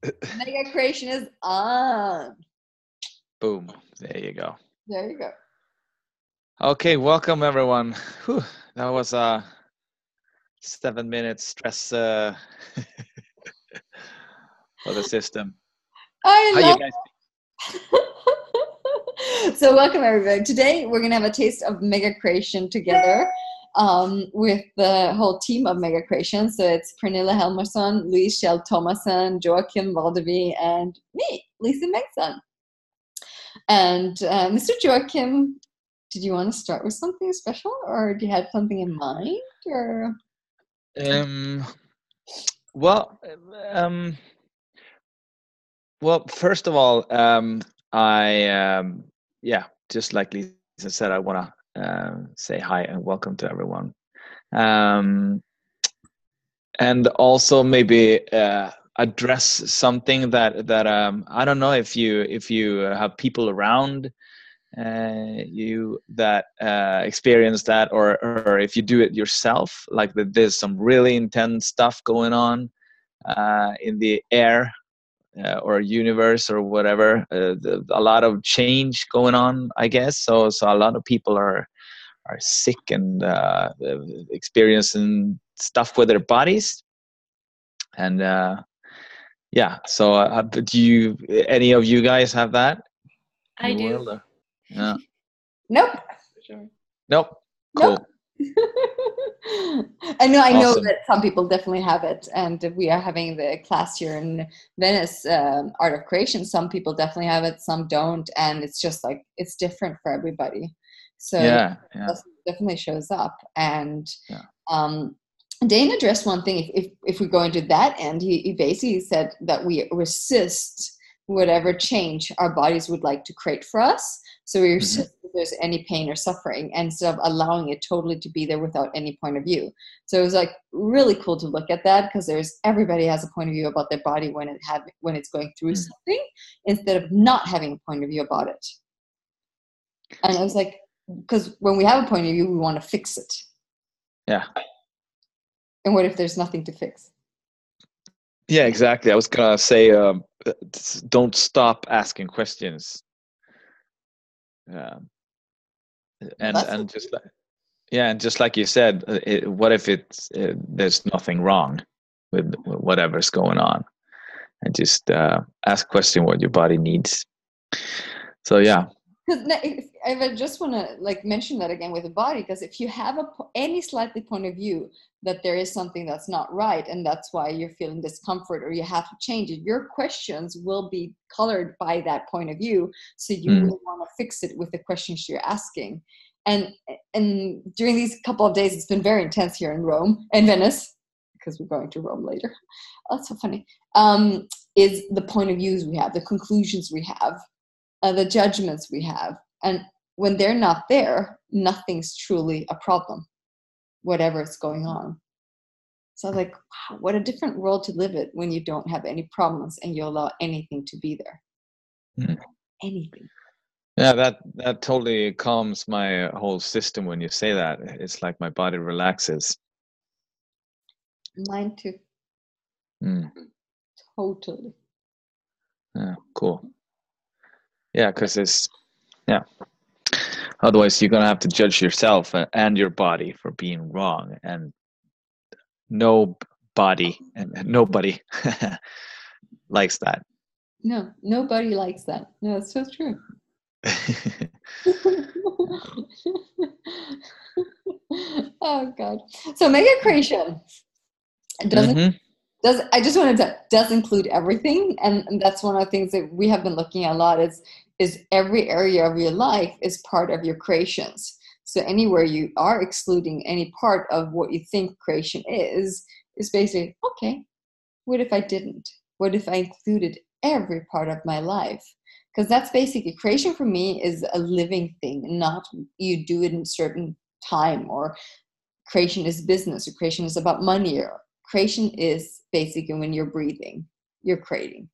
Mega creation is on. Boom. There you go. There you go. Okay, welcome everyone. Whew, that was a 7 minute stress for the system. I How you love guys? So welcome everybody. Today we're gonna have a taste of Mega Creation together with the whole team of Mega Creation. So it's Pernilla Helmersson, Louise Kjell Thomasen, Joakim Valdevi, and me, Lisen Bengtsson. And Mr. Joakim, did you want to start with something special, or do you have something in mind, or? Um, well, um, well, first of all, yeah, just like Lisa said, I want to say hi and welcome to everyone. Um, and also maybe address something that I don't know if you have people around you that experience that, or if you do it yourself, like that there's some really intense stuff going on in the air or universe or whatever, a lot of change going on, I guess. So a lot of people are sick and experiencing stuff with their bodies. And yeah, so do you, any of you guys have that in I the do. world? Or? Yeah. Nope. Sure. Nope. Nope. Cool. I know Awesome. that some people definitely have it, and we are having the class here in Venice, Art of Creation. Some people definitely have it, some don't, and it's just like it's different for everybody. So Yeah. it definitely shows up. And Yeah. Dane addressed one thing. If we go into that end, he basically said that we resist whatever change our bodies would like to create for us. So we resist if there's any pain or suffering, and instead of allowing it totally to be there without any point of view. So it was like really cool to look at that, because everybody has a point of view about their body when it's going through something, instead of not having a point of view about it. And I was like, because when we have a point of view, we want to fix it. Yeah. And what if there's nothing to fix? Yeah, exactly. I was gonna say, don't stop asking questions. And just like, yeah, and just like you said, what if there's nothing wrong with whatever's going on, and just ask question what your body needs. So yeah. Because I just want to like mention that again with the body, because if you have any slightly point of view that there is something that's not right, and that's why you're feeling discomfort or you have to change it, your questions will be colored by that point of view. So you will want to fix it with the questions you're asking. And during these couple of days, it's been very intense here in Rome and Venice, because we're going to Rome later. Oh, that's so funny. Is the point of views we have, the conclusions we have, the judgments we have. And when they're not there, nothing's truly a problem, whatever is going on. So I was like, wow, what a different world to live in when you don't have any problems and you allow anything to be there. Anything. Yeah, that totally calms my whole system when you say that. It's like my body relaxes. Mine too. Totally. Yeah, cool. Yeah, because otherwise you're gonna have to judge yourself and your body for being wrong, and nobody likes that. No, nobody likes that. No, it's so true. Oh God. So Mega Creation I just wanted to does include everything, and that's one of the things that we have been looking at a lot, is every area of your life is part of your creations. So anywhere you are excluding any part of what you think creation is basically, okay, what if I didn't? What if I included every part of my life? Because that's basically creation for me is a living thing, not you do it in a certain time, or creation is business, or creation is about money, or creation is basically when you're breathing, you're creating.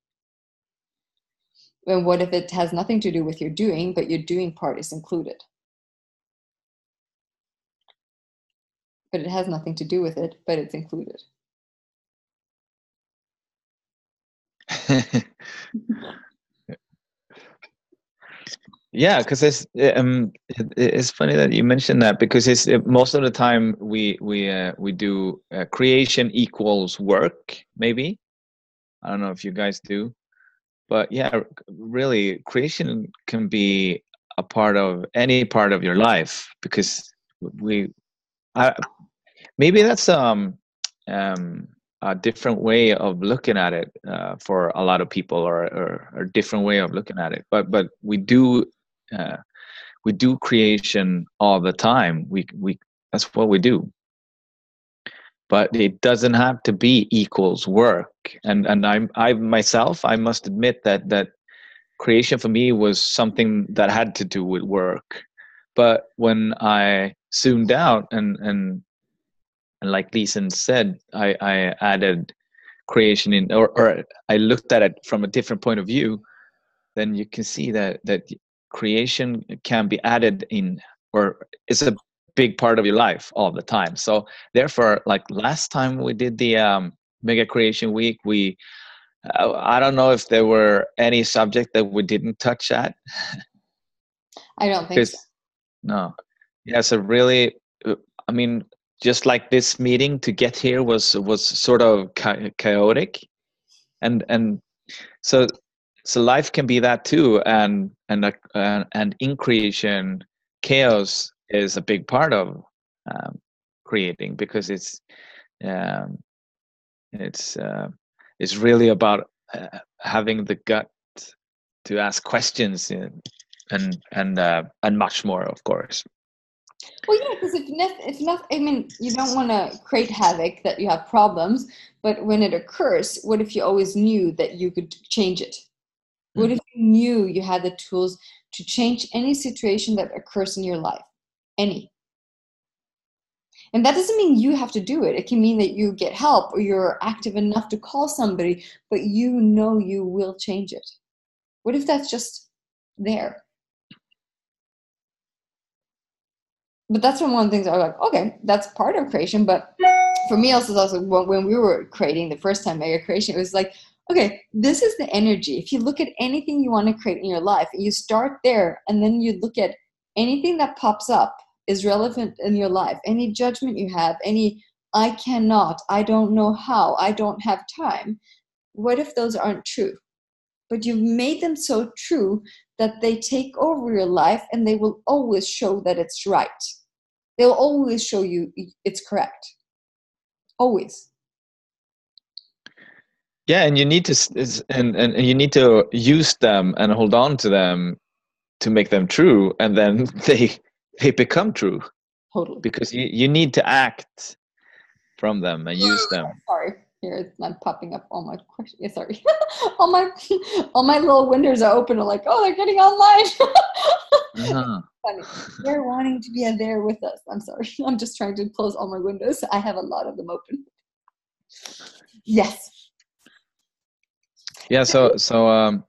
And what if it has nothing to do with your doing, but your doing part is included? But it has nothing to do with it, but it's included. Yeah, because it's funny that you mentioned that, because most of the time we do creation equals work, maybe. I don't know if you guys do, but yeah, really, creation can be a part of any part of your life, because we I, maybe that's a different way of looking at it for a lot of people, or a different way of looking at it, but uh, we do creation all the time. We That's what we do, but it doesn't have to be equals work. And I myself, I must admit that creation for me was something that had to do with work. But when I zoomed out, and like Lisen said, I added creation in, or I looked at it from a different point of view, then you can see that creation can be added in, or it's a big part of your life all the time. So therefore, like last time we did the mega creation week, I don't know if there were any subject that we didn't touch at. I don't think so. No. Yeah, so really, I mean, just like this meeting to get here was sort of chaotic, and so life can be that too, and in creation, chaos is a big part of creating, because um, it's it's really about having the gut to ask questions, and much more, of course. Well, yeah, because if not, I mean, you don't want to create havoc that you have problems, but when it occurs, what if you always knew that you could change it? What if you knew you had the tools to change any situation that occurs in your life? Any. And that doesn't mean you have to do it. It can mean that you get help, or you're active enough to call somebody, but you know you will change it. What if that's just there? But that's one of the things I was like, okay, that's part of creation. But for me, also when we were creating the first time mega creation, it was like, okay, this is the energy. If you look at anything you want to create in your life, you start there, and then you look at anything that pops up is relevant in your life. Any judgment you have, any I cannot, I don't know how, I don't have time. What if those aren't true? But you've made them so true that they take over your life, and they will always show that it's right. They'll always show you it's correct. Always. Yeah, and you need to and you need to use them and hold on to them to make them true, and then they become true. Totally. Because you need to act from them and use them. Sorry, here I'm popping up all my questions. Yeah, sorry, all my little windows are open. I'm like, oh, they're getting online. Funny. They're wanting to be there with us. I'm sorry. I'm just trying to close all my windows. I have a lot of them open. Yes. Yeah. So oh,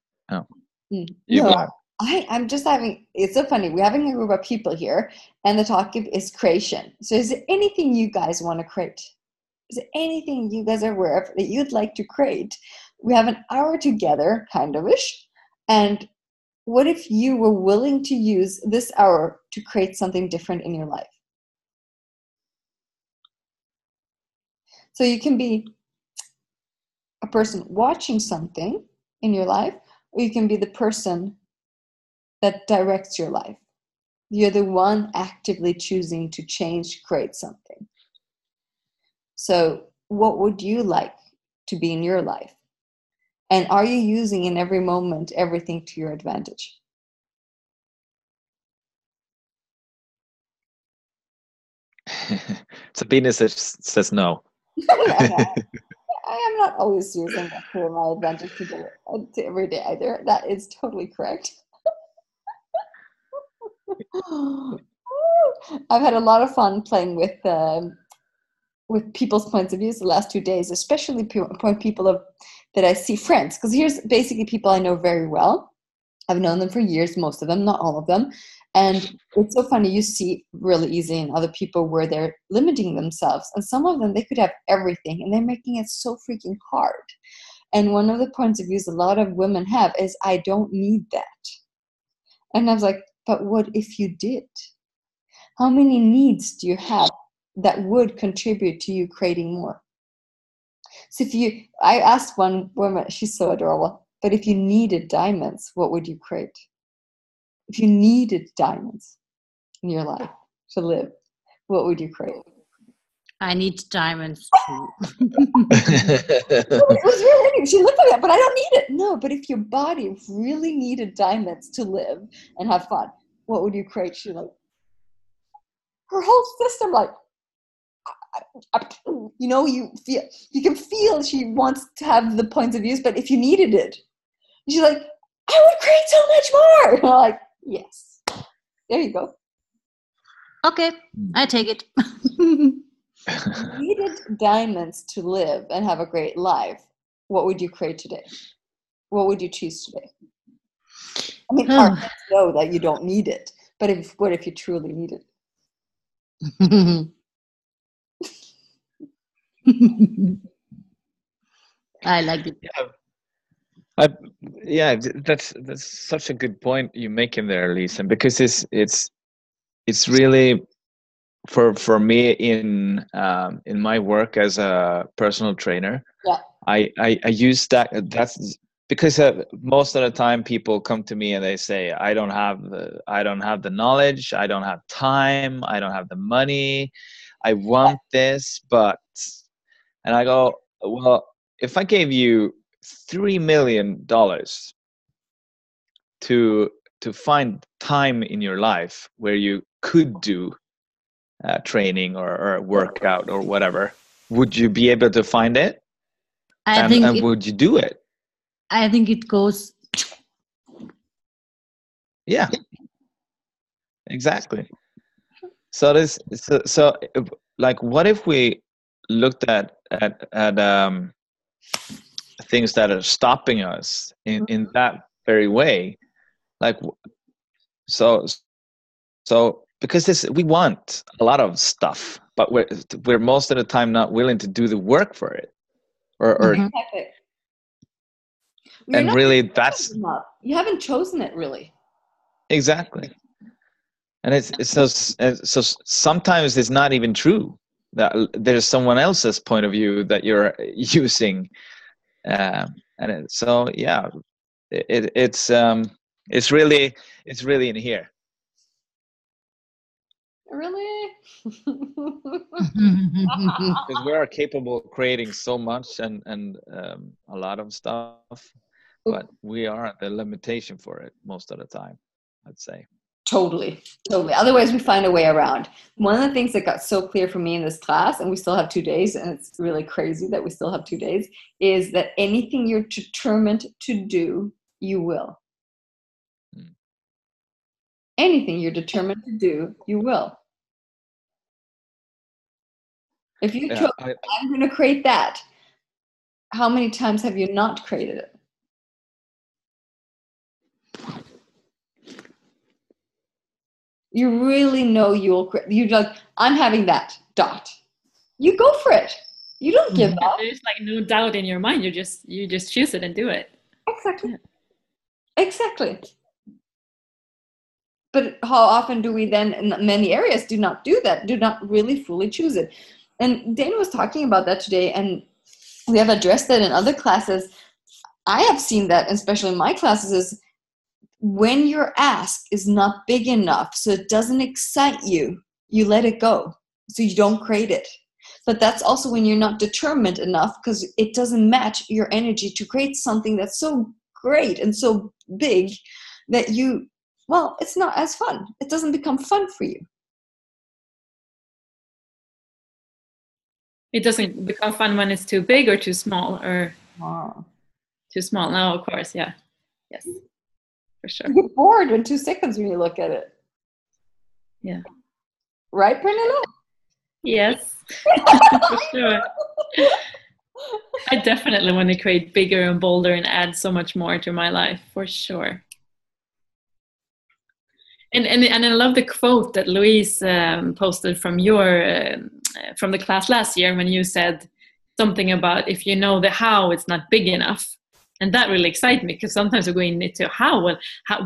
you no, go. I'm just having. It's so funny. We're having a group of people here, and the topic is creation. So, is there anything you guys want to create? Is there anything you guys are aware of that you'd like to create? We have an hour together, kind of ish. And what if you were willing to use this hour to create something different in your life? So you can be a person watching something in your life, or you can be the person that directs your life. You're the one actively choosing to change, create something. So what would you like to be in your life? And are you using in every moment everything to your advantage? Sabina says no. I am not always using that to my advantage to every day either. That is totally correct. I've had a lot of fun playing with people's points of views the last 2 days, especially people that I see friends. Because here's basically people I know very well. I've known them for years, most of them, not all of them. And it's so funny, you see really easy in other people where they're limiting themselves. And some of them, they could have everything, and they're making it so freaking hard. And one of the points of views a lot of women have is, I don't need that. And I was like, but what if you did? How many needs do you have that would contribute to you creating more? So I asked one woman, she's so adorable, but if you needed diamonds, what would you create? If you needed diamonds in your life to live, what would you create? I need diamonds too. It was really, she looked at it, but I don't need it. No, but if your body really needed diamonds to live and have fun, what would you create? She like, her whole system, like, you know, you can feel she wants to have the points of views, but if you needed it, she's like, I would create so much more. And I'm like, yes, there you go. Okay, I take it. If you needed diamonds to live and have a great life, what would you create today? What would you choose today? I mean, our heads know that you don't need it, but what if you truly need it? I like it. Yeah, that's such a good point you make in there, Lisen, because it's really for me in my work as a personal trainer. Yeah. I use that's because most of the time people come to me and they say, I don't have the knowledge, I don't have time, I don't have the money, I want this, and I go, well, if I gave you $3 million to find time in your life where you could do training or workout or whatever, would you be able to find it? And would you do it? I think it goes. Yeah, exactly. So like, what if we looked at things that are stopping us in that very way, like so because we want a lot of stuff, but we're most of the time not willing to do the work for it, or and really that's you haven't chosen it really. Exactly. And it's so sometimes it's not even true that there's someone else's point of view that you're using, and so yeah, it's really in here. Really? Because we are capable of creating so much and a lot of stuff, but we are at the limitation for it most of the time, I'd say. Totally. Otherwise, we find a way around. One of the things that got so clear for me in this class, and we still have 2 days, and it's really crazy that we still have 2 days, is that anything you're determined to do, you will. Anything you're determined to do, you will. If you chose, I'm going to create that, how many times have you not created it? You really know you're like, I'm having that, dot. You go for it. You don't give up. There's like no doubt in your mind. You just choose it and do it. Exactly. Yeah. Exactly. But how often do we then, in many areas, do not do that, do not really fully choose it? And Dana was talking about that today, and we have addressed that in other classes. I have seen that, especially in my classes, is when your ask is not big enough, so it doesn't excite you, you let it go, so you don't create it. But that's also when you're not determined enough, because it doesn't match your energy to create something that's so great and so big that it's not as fun. It doesn't become fun for you. It doesn't become fun when it's too big or too small, or too small. No, of course, yeah. Yes, for sure. You get bored in 2 seconds when you look at it. Yeah. Right, Pernilla? Yes, for sure. I definitely want to create bigger and bolder and add so much more to my life, for sure. And I love the quote that Louise posted from the class last year when you said, something about if you know the how, it's not big enough. And that really excites me, because sometimes we're going into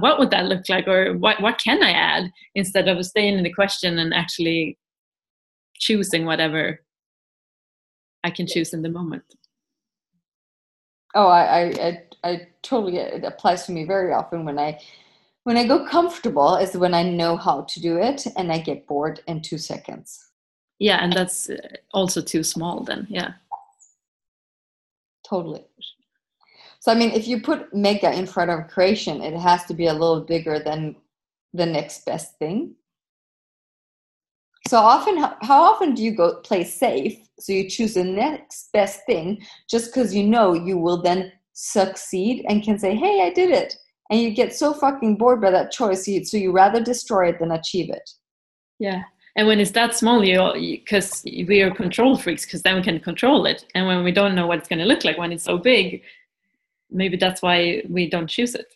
what would that look like, or what can I add, instead of staying in the question and actually choosing whatever I can choose in the moment. Oh, I totally, it applies to me very often. When I go comfortable is when I know how to do it, and I get bored in 2 seconds. Yeah, and that's also too small then. Yeah. Totally. So, I mean, if you put mega in front of creation, it has to be a little bigger than the next best thing. So often, how often do you go play safe? So you choose the next best thing just because you know you will then succeed and can say, hey, I did it. And you get so fucking bored by that choice. So you rather destroy it than achieve it. Yeah. And when it's that small, because we are control freaks, because then we can control it. And when we don't know what it's going to look like when it's so big, maybe that's why we don't choose it.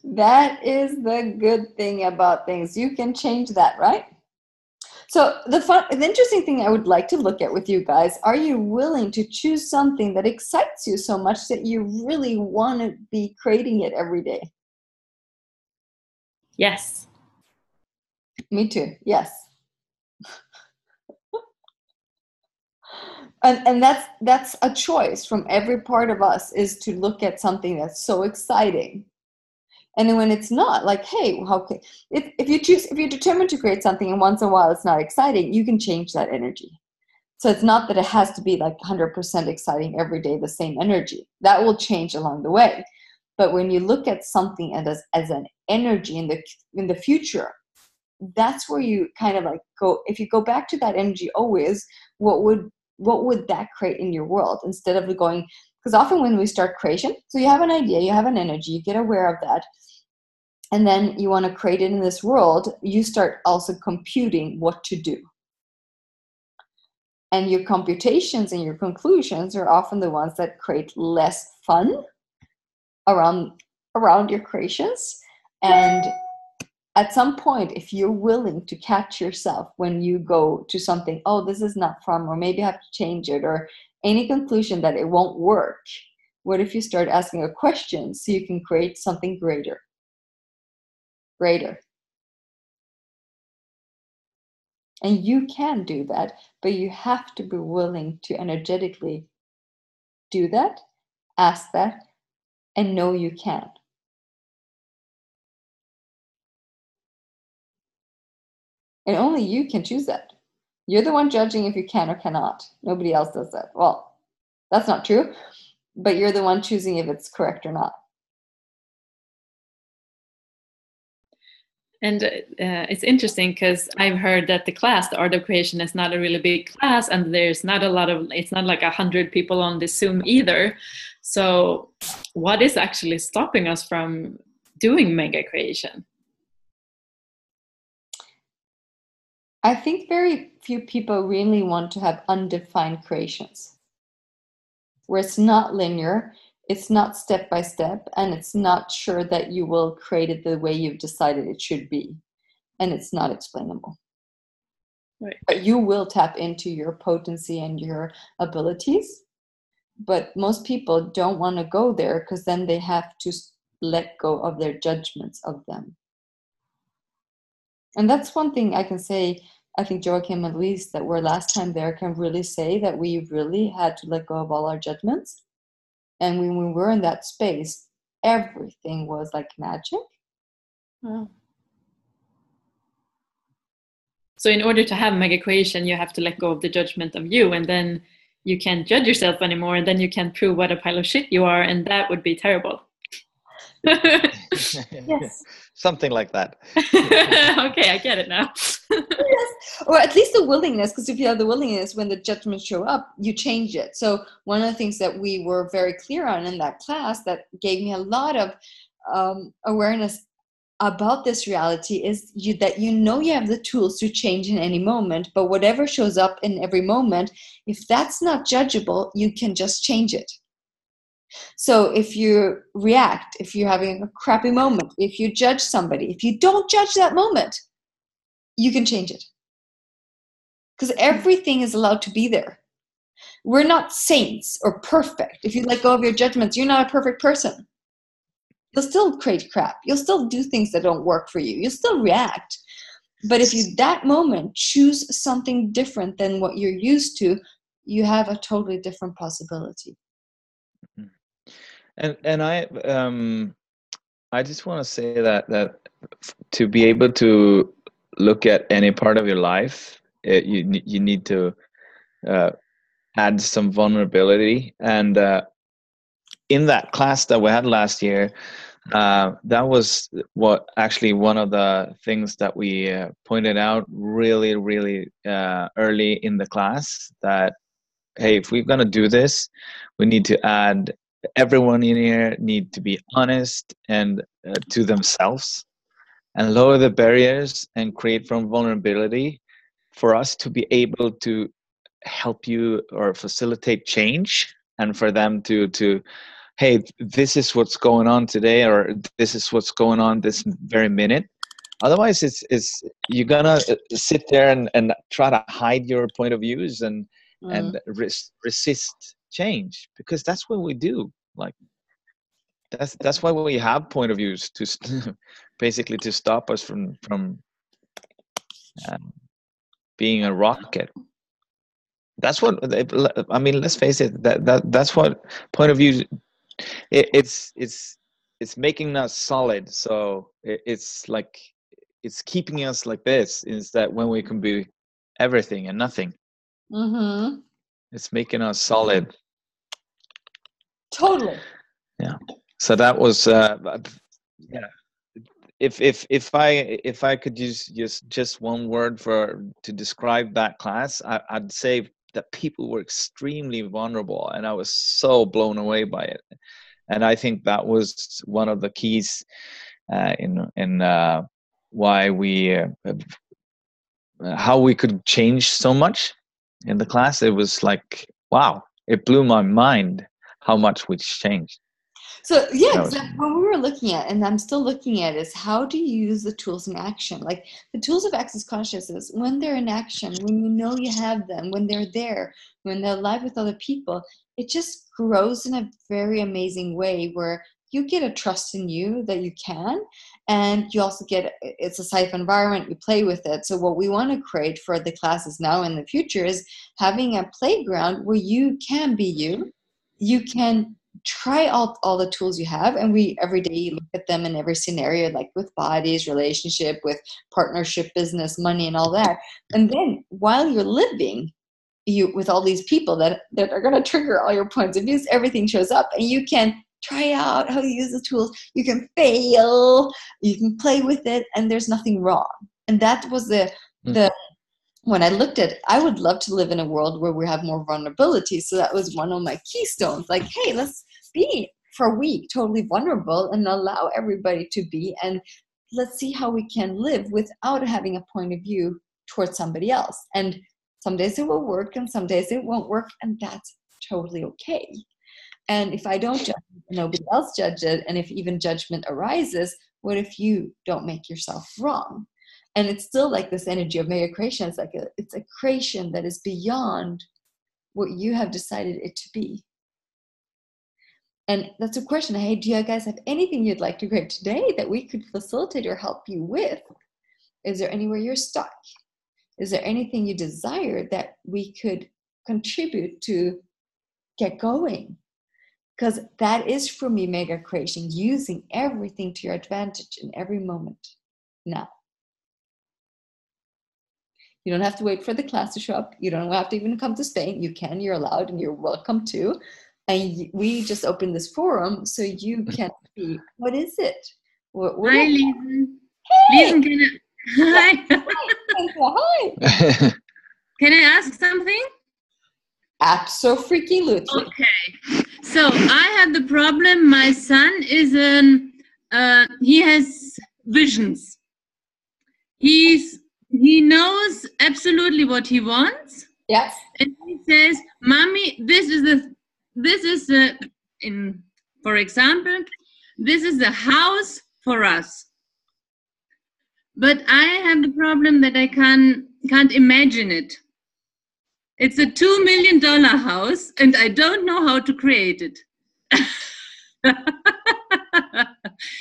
That is the good thing about things. You can change that, right? So the interesting thing I would like to look at with you guys, are you willing to choose something that excites you so much that you really want to be creating it every day? Yes. Me too. Yes. And that's a choice from every part of us, is to look at something that's so exciting. And then when it's not, like, hey, if you're determined to create something and once in a while it's not exciting, you can change that energy. So it's not that it has to be like 100% exciting every day, the same energy. That will change along the way. But when you look at something as an energy in the future, that's where you kind of like go. If you go back to that energy always, what would that create in your world, instead of going, because often when we start creation, so you have an idea, you have an energy, you get aware of that, and then you want to create it in this world, you start also computing what to do. And your computations and your conclusions are often the ones that create less fun around your creations. And at some point, if you're willing to catch yourself when you go to something, oh, this is not fun, or maybe I have to change it, or any conclusion that it won't work, what if you start asking a question so you can create something greater? And you can do that, but you have to be willing to energetically do that, ask that, and know you can. And only you can choose that. You're the one judging if you can or cannot. Nobody else does that. Well, that's not true, but you're the one choosing if it's correct or not. And it's interesting, because I've heard that the Art of Creation, is not a really big class, and there's not it's not like 100 people on the Zoom either. So what is actually stopping us from doing mega creation? I think very few people really want to have undefined creations, where it's not linear, it's not step by step, and it's not sure that you will create it the way you've decided it should be, and it's not explainable. Right. But you will tap into your potency and your abilities. But most people don't want to go there, because then they have to let go of their judgments of them. And that's one thing I can say, I think Joakim and Lise that were last time there can really say that we really had to let go of all our judgments. And when we were in that space, everything was like magic. Wow. So in order to have mega creation, you have to let go of the judgment of you, and then you can't judge yourself anymore, and then you can prove what a pile of shit you are, and that would be terrible. Yes. Something like that. Okay, I get it now. Yes. Or at least the willingness, because if you have the willingness, when the judgments show up, you change it. So one of the things that we were very clear on in that class that gave me a lot of awareness about this reality is that you have the tools to change in any moment, but whatever shows up in every moment, if that's not judgeable, you can just change it. So if you react, if you're having a crappy moment, if you judge somebody, if you don't judge that moment, you can change it. Because everything is allowed to be there. We're not saints or perfect. If you let go of your judgments, you're not a perfect person. You'll still create crap. You'll still do things that don't work for you. You'll still react. But if you, that moment, choose something different than what you're used to, you have a totally different possibility. And I just want to say that to be able to look at any part of your life, you need to add some vulnerability. And in that class that we had last year, that was what actually one of the things that we pointed out really early in the class, that hey, if we're going to do this, we need to add, everyone in here need to be honest and to themselves, and lower the barriers and create from vulnerability for us to be able to help you or facilitate change, and for them to hey, this is what's going on today, or this is what's going on this very minute. Otherwise, it's you're gonna sit there and try to hide your point of views and resist change, because that's what we do. Like that's why we have point of views, to basically to stop us from being a rocket. That's what I mean. Let's face it. That's what point of view. It's making us solid. So it's like it's keeping us like this. Is that when we can be everything and nothing? Mm-hmm. It's making us solid. Totally. Yeah. So that was yeah. If I could use just one word to describe that class, I'd say that people were extremely vulnerable, and I was so blown away by it. And I think that was one of the keys in why we how we could change so much in the class. It was like, wow, it blew my mind how much we changed. So yeah, exactly. What we were looking at, and I'm still looking at, is how do you use the tools in action? Like the tools of access consciousness, when they're in action, when you know you have them, when they're there, when they're live with other people, it just grows in a very amazing way where you get a trust in you that you can, and you also get, it's a safe environment, you play with it. So what we want to create for the classes now in the future is having a playground where you can be you can try out all the tools you have, and we every day look at them in every scenario, like with bodies, relationship, with partnership, business, money, and all that. And then while you're living you with all these people that are going to trigger all your points of views, everything shows up, and you can try out how to use the tools. You can fail, you can play with it, and there's nothing wrong. And that was the when I looked at, I would love to live in a world where we have more vulnerability. So that was one of my keystones. Like, hey, let's be for a week totally vulnerable and allow everybody to be. And let's see how we can live without having a point of view towards somebody else. And some days it will work and some days it won't work. And that's totally okay. And if I don't judge it, nobody else judges it. And if even judgment arises, what if you don't make yourself wrong? And it's still like this energy of mega creation. It's like it's a creation that is beyond what you have decided it to be. And that's a question. Hey, do you guys have anything you'd like to create today that we could facilitate or help you with? Is there anywhere you're stuck? Is there anything you desire that we could contribute to get going? Because that is, for me, mega creation, using everything to your advantage in every moment now. You don't have to wait for the class to show up. You don't have to even come to Spain. You can, you're allowed, and you're welcome to. And we just opened this forum so you can be, what is it? Hi, Lisen. Hey! Lisen, can I... Hi! Can I ask something? Abso-freaking-lutely. Okay. So I have the problem. My son is he has visions. He knows absolutely what he wants. Yes. And he says, "Mommy, for example, this is the house for us. but I have the problem that I can't imagine it. It's a $2 million house, and I don't know how to create it.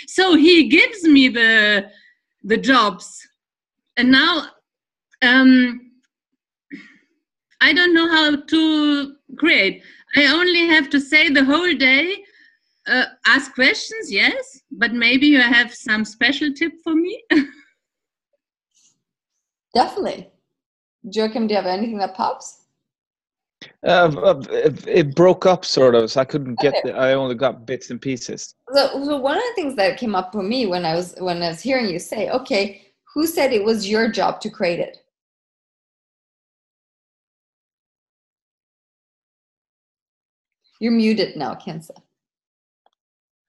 So he gives me the jobs, and now I don't know how to create. I only have to say the whole day, ask questions, yes, but maybe you have some special tip for me. Definitely. Joakim, do you have anything that pops? It broke up sort of, so I couldn't get. I only got bits and pieces. So one of the things that came up for me when I was hearing you say, okay, who said it was your job to create it? You're muted now, Kenza.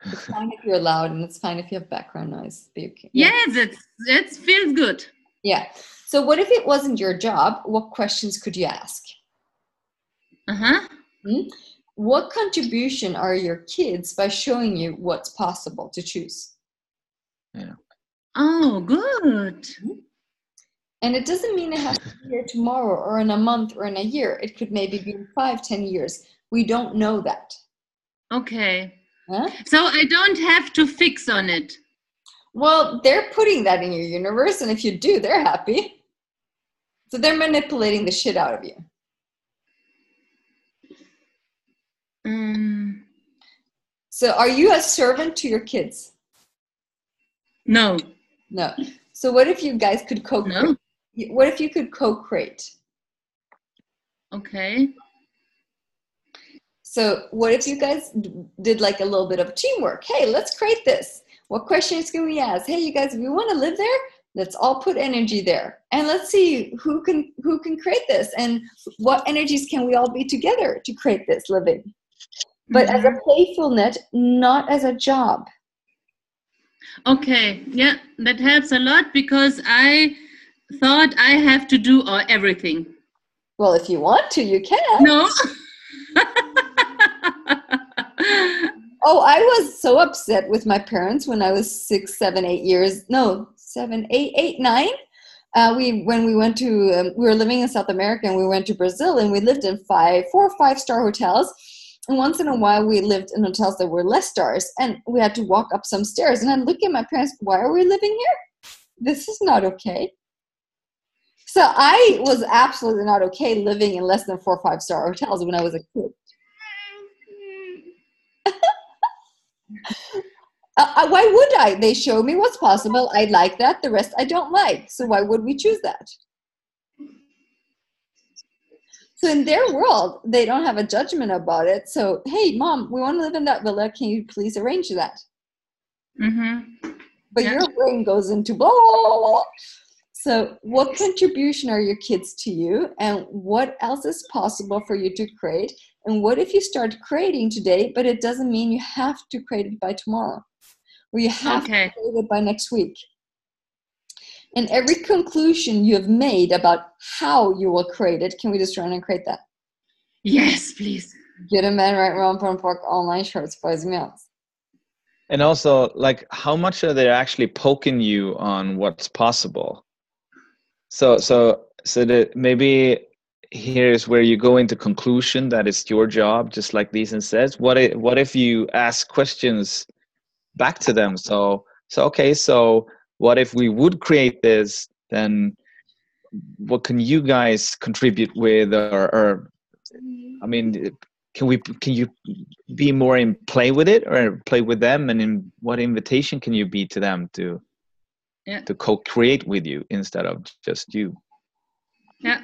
It's fine if you're loud, and it's fine if you have background noise. But yes, it feels good. Yeah. So what if it wasn't your job? What questions could you ask? What contribution are your kids by showing you what's possible to choose? Yeah. Oh, good. And it doesn't mean it has to be here tomorrow or in a month or in a year. It could maybe be in 5-10 years. We don't know that. Okay. Huh? So I don't have to fix on it. Well, they're putting that in your universe, and if you do, they're happy. So they're manipulating the shit out of you. So are you a servant to your kids? No. No. So what if you guys could co-create? No. What if you could co-create? Okay. So what if you guys did like a little bit of teamwork? Hey, let's create this. What questions can we ask? Hey, you guys, if we want to live there, let's all put energy there. And let's see who can create this, and what energies can we all be together to create this living. But as a playfulness, not as a job. Okay, yeah, that helps a lot, because I thought I have to do everything. Well, if you want to, you can. No. Oh, I was so upset with my parents when I was 6, 7, 8 years. No, 7, 8, 9. When we went to, we were living in South America, and we went to Brazil, and we lived in 4 or 5 star hotels. And once in a while, we lived in hotels that were less stars, and we had to walk up some stairs. And I look at my parents, why are we living here? This is not okay. So I was absolutely not okay living in less than 4 or 5 star hotels when I was a kid. Why would I? They show me what's possible. I like that. The rest I don't like. So why would we choose that? So in their world, they don't have a judgment about it. So, hey, Mom, we want to live in that villa. Can you please arrange that? But your brain goes into blah, blah, blah, blah. So what contribution are your kids to you? And what else is possible for you to create? And what if you start creating today, but it doesn't mean you have to create it by tomorrow, or you have to create it by next week? And every conclusion you have made about how you will create it, can we just run and create that? Yes, please. Good and bad, right, wrong, porn, pork, online shorts, boys and girls. And also, like, how much are they actually poking you on what's possible? So that maybe here's where you go into conclusion that it's your job, just like Lisen says. What if you ask questions back to them? So what if we would create this? Then what can you guys contribute with? Or I mean, can you be more in play with it, or play with them? And in what invitation can you be to them to co-create with you instead of just you? Yeah.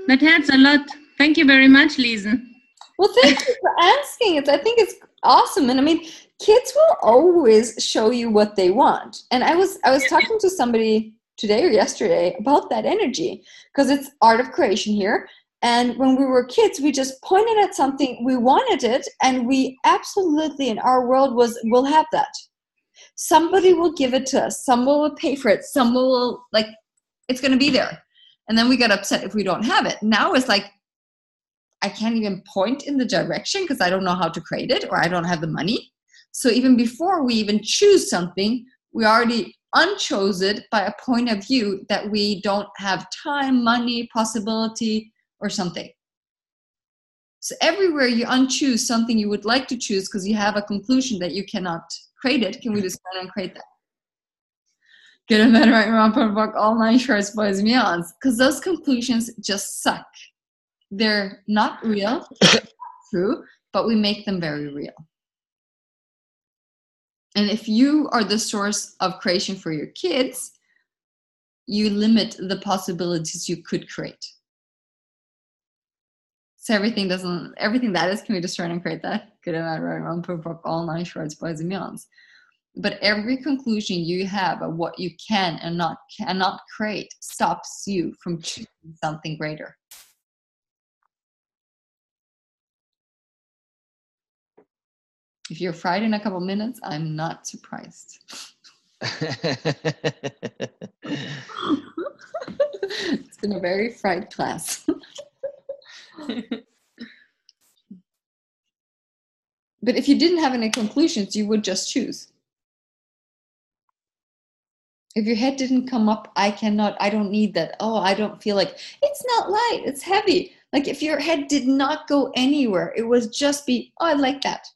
That helps a lot. Thank you very much, Lisen. Well, thank you for asking it. I think it's awesome. And I mean, kids will always show you what they want. And I was talking to somebody today or yesterday about that energy, because it's art of creation here. And when we were kids, we just pointed at something, we wanted it, and we absolutely, in our world, we'll have that. Somebody will give it to us. Someone will pay for it. Someone will, like, it's going to be there. And then we get upset if we don't have it. Now it's like, I can't even point in the direction because I don't know how to create it, or I don't have the money. So even before we even choose something, We already unchose it by a point of view that we don't have time, money, possibility, or something. So everywhere you unchoose something you would like to choose because you have a conclusion that you cannot create it, can we just go and create that? Good and bad, right, wrong, put book, all nine shorts, boys, and beyonds. Because those conclusions just suck. They're not real, true, but we make them very real. And if you are the source of creation for your kids, you limit the possibilities you could create. So everything that is, can we destroy and create that? Good and bad, right, wrong, put book, all nine shorts, boys, and beyonds. But every conclusion you have of what you can and cannot create stops you from choosing something greater. If you're fried in a couple minutes, I'm not surprised. It's been a very fried class. But if you didn't have any conclusions, you would just choose. If your head didn't come up, I don't need that. Oh, I don't feel like, it's not light, it's heavy. Like if your head did not go anywhere, it was just be, oh, I like that.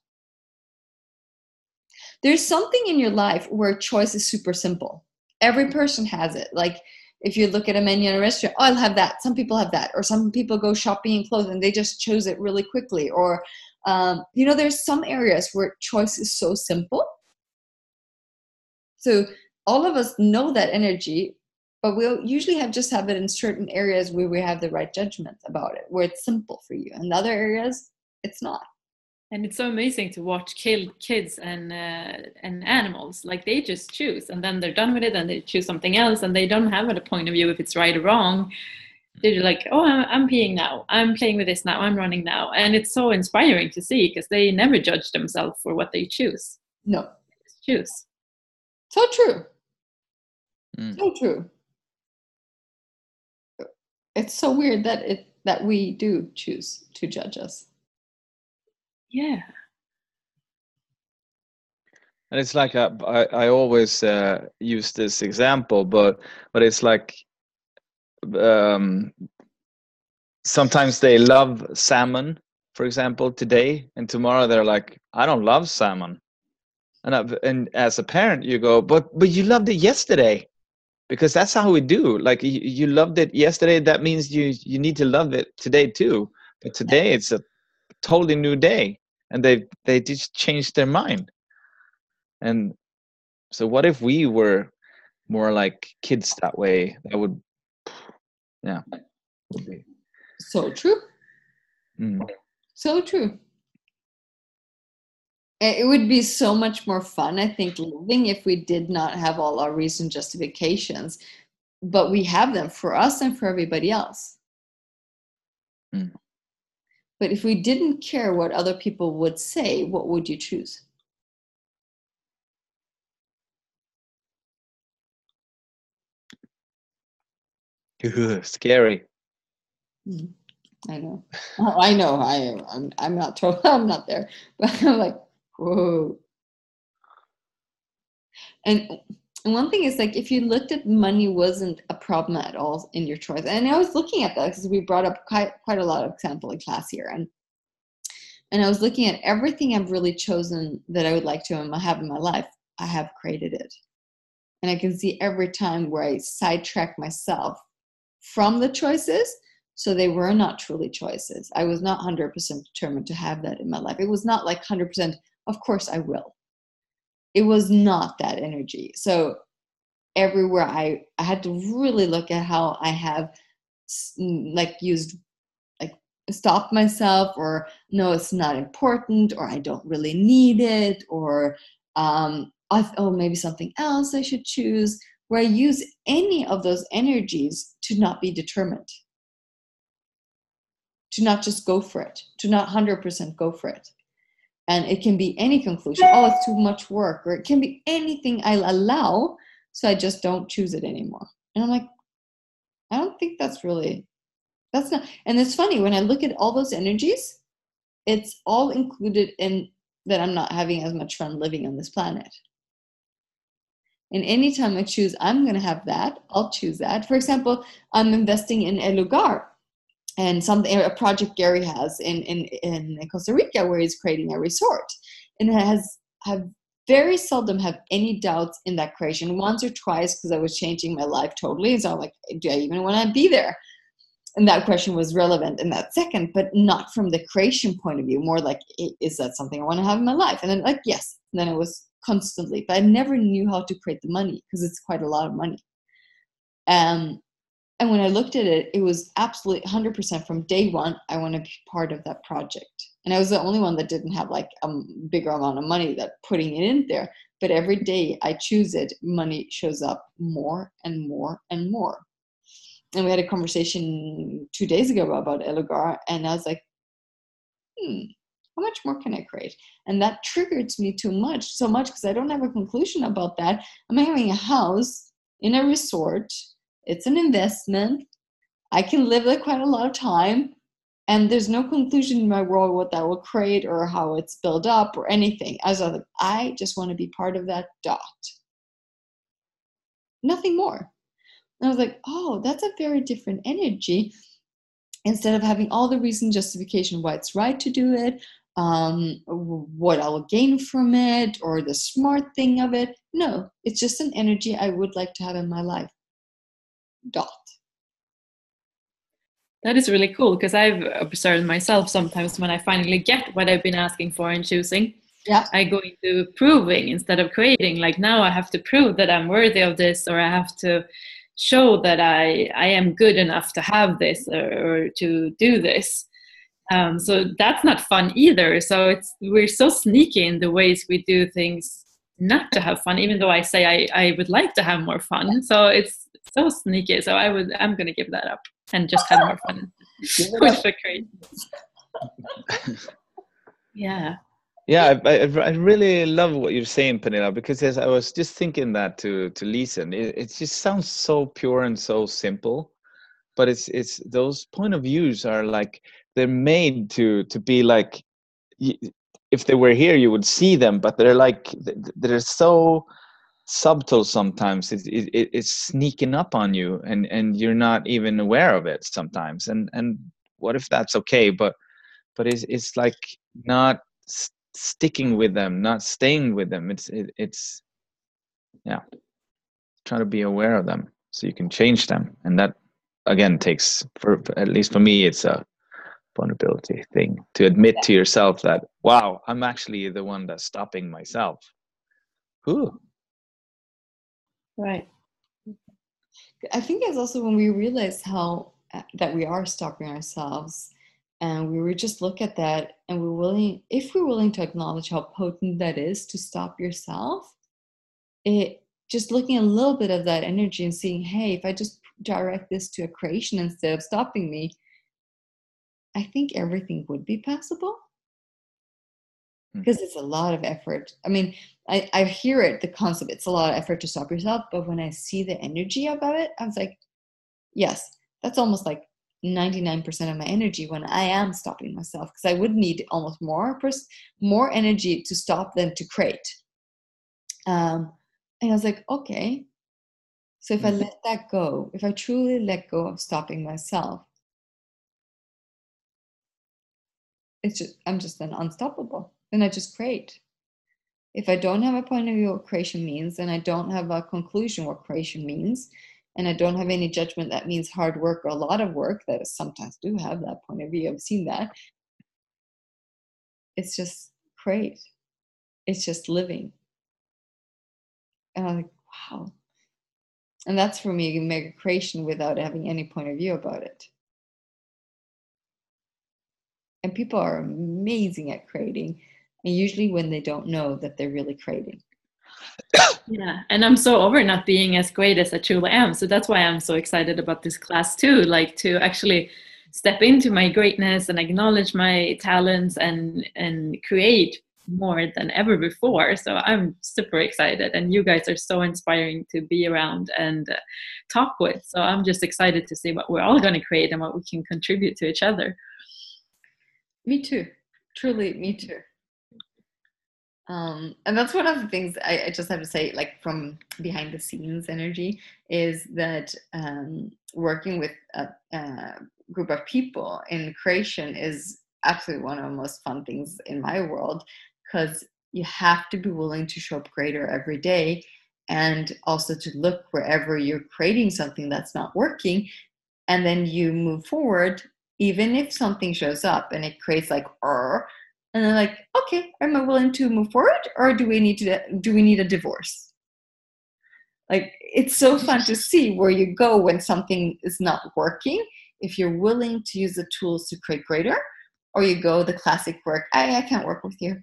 There's something in your life where choice is super simple. Every person has it. Like if you look at a menu in a restaurant, oh, I'll have that. Some people have that. Or some people go shopping in clothes and they just choose it really quickly. Or, there's some areas where choice is so simple. So all of us know that energy, but we'll usually have it in certain areas where we have the right judgment about it, where it's simple for you. In other areas, it's not. And it's so amazing to watch kids and animals. Like they just choose, and then they're done with it, and they choose something else, and they don't have a point of view if it's right or wrong. They're like, oh, I'm peeing now. I'm playing with this now. I'm running now. And it's so inspiring to see because they never judge themselves for what they choose. No. They just choose. So true. So true. It's so weird that we do choose to judge us. Yeah. And it's like I always use this example, but it's like sometimes they love salmon, for example, today, and tomorrow they're like, I don't love salmon. And as a parent, you go, but you loved it yesterday, because that's how we do. Like you loved it yesterday, that means you need to love it today too. But today it's a totally new day, and they just changed their mind. And so what if we were more like kids that way? That would, yeah, would be so true. So true. It would be so much more fun, I think, living if we did not have all our reason justifications, but we have them for us and for everybody else. But if we didn't care what other people would say, what would you choose? Scary. I know. Oh, I know. I'm not I'm not there, but I'm like, whoa. And one thing is, like, if you looked at money wasn't a problem at all in your choice. And I was looking at that because we brought up quite a lot of example in class here. And I was looking at everything I've really chosen that I would like to have in my life. I have created it. And I can see every time where I sidetrack myself from the choices. So they were not truly choices. I was not 100% determined to have that in my life. It was not like 100%, of course I will. It was not that energy. So everywhere I had to really look at how I have stopped myself, or no, it's not important, or I don't really need it, or maybe something else I should choose, where I use any of those energies to not be determined, to not just go for it, to not 100% go for it. And it can be any conclusion. Oh, it's too much work. Or it can be anything I allow, so I just don't choose it anymore. And I'm like, I don't think that's not. And it's funny, when I look at all those energies, it's all included in that I'm not having as much fun living on this planet. And anytime I choose, I'm going to have that, I'll choose that. For example, I'm investing in El Lugar, and a project Gary has in Costa Rica, where he's creating a resort. And it have very seldom have any doubts in that creation. Once or twice, because I was changing my life totally. So I'm like, do I even want to be there? And that question was relevant in that second, but not from the creation point of view. More like, is that something I want to have in my life? And then like, yes. And then it was constantly, but I never knew how to create the money, because it's quite a lot of money. And when I looked at it, it was absolutely 100% from day one, I want to be part of that project. And I was the only one that didn't have like a bigger amount of money that putting it in there. But every day I choose it, money shows up more and more and more. And we had a conversation 2 days ago about El Lugar, and I was like, how much more can I create? And that triggered me so much, because I don't have a conclusion about that. I'm having a house in a resort. It's an investment. I can live there quite a lot of time. And there's no conclusion in my world what that will create or how it's built up or anything. I just want to be part of that dot. Nothing more. And I was like, oh, that's a very different energy. Instead of having all the reason justification why it's right to do it, what I will gain from it, or the smart thing of it. No, it's just an energy I would like to have in my life. Dot. That is really cool, because I've observed myself sometimes when I finally get what I've been asking for and choosing, I go into proving instead of creating. Like, now I have to prove that I'm worthy of this, or I have to show that I am good enough to have this or to do this. So that's not fun either. So we're so sneaky in the ways we do things not to have fun, even though I say I would like to have more fun. So it's so sneaky. So I'm going to give that up and just have more fun. Which are great. Yeah. Yeah, I really love what you're saying, Pernilla, because as I was just thinking that to Lisen, it just sounds so pure and so simple, but it's those point of views are like, they're made to be like, if they were here, you would see them, but they're so subtle sometimes. It's sneaking up on you, and you're not even aware of it sometimes. And what if that's okay? But it's like not sticking with them, not staying with them. It's trying to be aware of them so you can change them. And that again takes, for at least for me, it's a vulnerability thing to admit to yourself that, wow, I'm actually the one that's stopping myself. Ooh. Right. I think it's also when we realize how that we are stopping ourselves, and we would just look at that, and if we're willing to acknowledge how potent that is to stop yourself, just looking a little bit of that energy and seeing, hey, if I just direct this to a creation instead of stopping me, I think everything would be possible. Because it's a lot of effort. I mean, I hear it, the concept, it's a lot of effort to stop yourself, but when I see the energy about it, I was like, yes, that's almost like 99% of my energy when I am stopping myself, because I would need almost more energy to stop than to create. And I was like, okay, so if I let that go, if I truly let go of stopping myself, I'm just then unstoppable. Then I just create. If I don't have a point of view what creation means, and I don't have a conclusion what creation means, and I don't have any judgment that means hard work or a lot of work, that I sometimes do have that point of view, I've seen that, it's just create. It's just living. And I'm like, wow. And that's for me, you make a creation without having any point of view about it. And people are amazing at creating, and usually when they don't know that they're really creating. Yeah, and I'm so over not being as great as I truly am. So that's why I'm so excited about this class too, like to actually step into my greatness and acknowledge my talents and create more than ever before. So I'm super excited, and you guys are so inspiring to be around and talk with. So I'm just excited to see what we're all going to create and what we can contribute to each other. Me too. Truly, me too. And that's one of the things I just have to say, like from behind the scenes energy, is that working with a group of people in creation is absolutely one of the most fun things in my world, because you have to be willing to show up greater every day, and also to look wherever you're creating something that's not working, and then you move forward, even if something shows up and it creates like and they're like, okay, am I willing to move forward, or do we need a divorce? Like, it's so fun to see where you go when something is not working, if you're willing to use the tools to create greater, or you go the classic work, I can't work with you,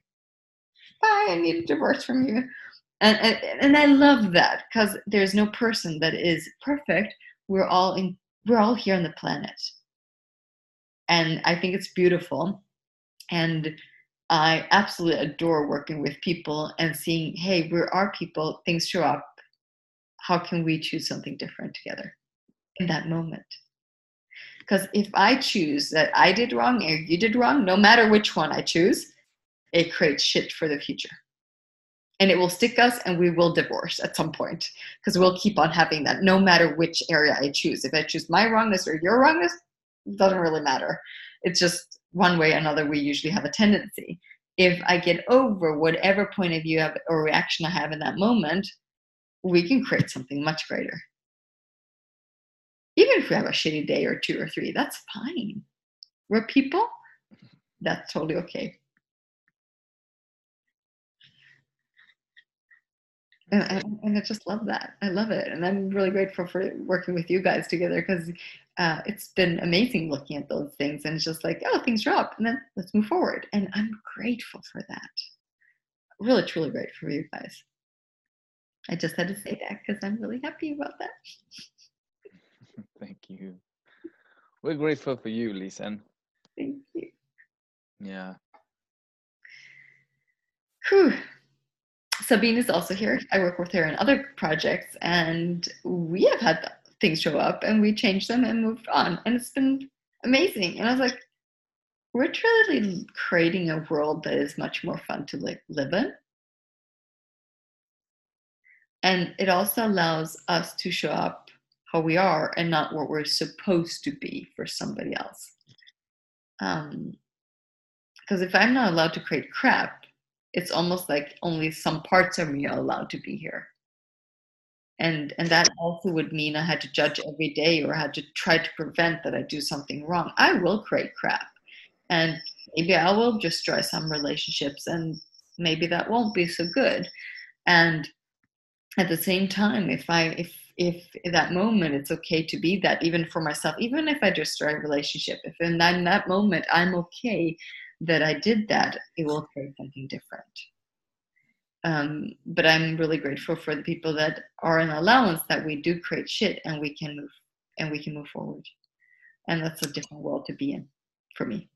bye, I need a divorce from you. And I love that, because there's no person that is perfect. We're all here on the planet, and I think it's beautiful. And I absolutely adore working with people and seeing, hey, we are people, things show up. How can we choose something different together in that moment? Because if I choose that I did wrong or you did wrong, no matter which one I choose, it creates shit for the future. And it will stick us, and we will divorce at some point, because we'll keep on having that no matter which area I choose. If I choose my wrongness or your wrongness, it doesn't really matter. It's just one way or another, we usually have a tendency. If I get over whatever point of view or reaction I have in that moment, we can create something much greater. Even if we have a shitty day or 2 or 3, that's fine. We're people. That's totally okay. And I just love that. I love it. And I'm really grateful for working with you guys together, because it's been amazing looking at those things. And it's just like, oh, things are up, and then let's move forward. And I'm grateful for that. Really, truly grateful for you guys. I just had to say that because I'm really happy about that. Thank you. We're grateful for you, Lisen. Thank you. Yeah. Whew. Sabine is also here. I work with her in other projects, and we have had things show up, and we changed them and moved on, and it's been amazing. And I was like, we're truly creating a world that is much more fun to live in, and it also allows us to show up how we are and not what we're supposed to be for somebody else. Because if I'm not allowed to create crap, it's almost like only some parts of me are allowed to be here. And that also would mean I had to judge every day, or I had to try to prevent that I do something wrong. I will create crap, and maybe I will destroy some relationships, and maybe that won't be so good. And at the same time, if in that moment it's okay to be that, even for myself, even if I destroy a relationship, if in that moment I'm okay that I did that, it will create something different. But I'm really grateful for the people that are in allowance that we do create shit, and we can move forward. And that's a different world to be in for me.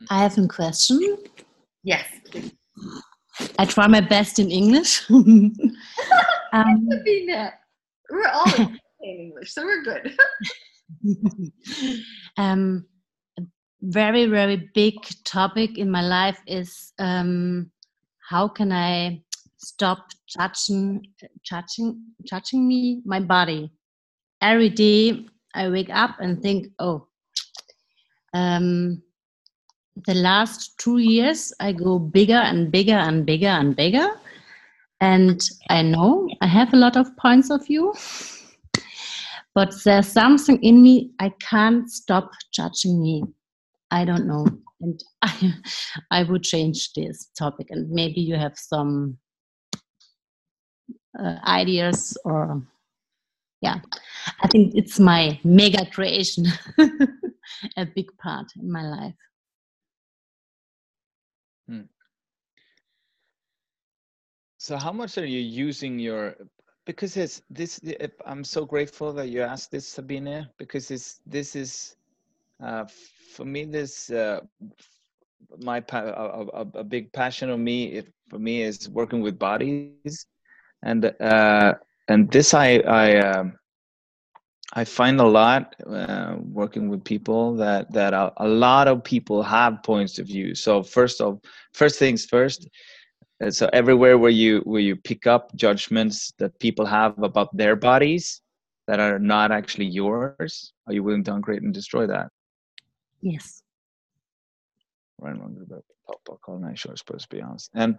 I have a question. Yes, please. I try my best in English. Sabina, we're all in English, so we're good. A very, very big topic in my life is how can I stop judging me, my body? Every day I wake up and think, the last 2 years I go bigger and bigger and bigger and bigger. And I know I have a lot of points of view, but there's something in me, I can't stop judging me. I don't know. And I would change this topic, and maybe you have some ideas, or I think it's my mega creation, a big part in my life. So how much are you using because I'm so grateful that you asked this, Sabine, because this is for me, a big passion of me, for me, is working with bodies, and this I find a lot working with people that a lot of people have points of view. So first things first, So everywhere where you pick up judgments that people have about their bodies that are not actually yours, are you willing to uncreate and destroy that? Yes. Right, supposed to be honest. And